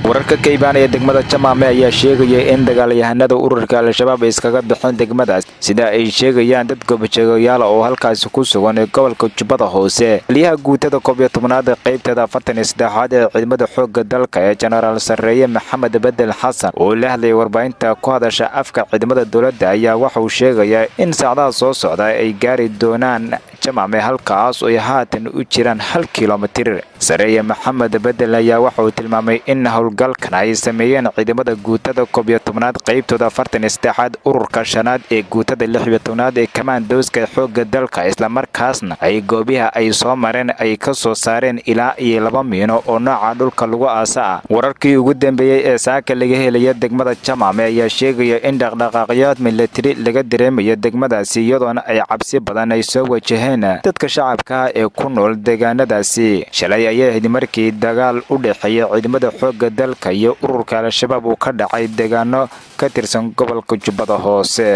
wararka ka imaanaya degmada Jamaame ayaa sheegaya in dagaalyahanada ururka Al-Shabaab ay iskaga bixin degmadaas sida ay sheegayaan dad goobjoogayaal oo halkaas ku sugan gobolka Jubbada Hoose. Taliyaha guutada 11aad qaybtada 43aad ee ciidamada xoogga dalka ee General Sareeye Maxamed Bedel Xasan oo la hadlay warbaahinta ku hadasha afka ciidamada dawladda ayaa waxa uu sheegaya in saacadaha soo socda ay gaari doonaan Jamaame halkaas oo ay haatan u jiraan 1 kiiloomitir. Sareeye Maxamed Bedel ayaa waxa uu tilmaamay in howlgalkan ay sameeyeen ciidamada guutada 11aad qaybtooda 43aad ururka 5aad ee guutada 16aad ee Commandoska xoogga dalka isla markaasna ay goobiha ay soo mareen ay ka soo saareen ilaa 2 miino oo nooca dhulka lagu aasaa. Wararkii ugu dambeeyay ee saaka laga helay degmada Jamaame ayaa sheegaya in dhaqdhaqaaqyada military laga dareemayo degmadaasi iyadoona ay cabsi badan ay soo wajaheen dadka shacabka ee ku nool deegaanadaasi. Shalay ayaa ahayd markii dagaal u dhaxeeyay ciidamada xoogga dalka iyo ururka Al-Shabaab uu ka dhacay deegaano ka tirsan gobolka Jubbada Hoose.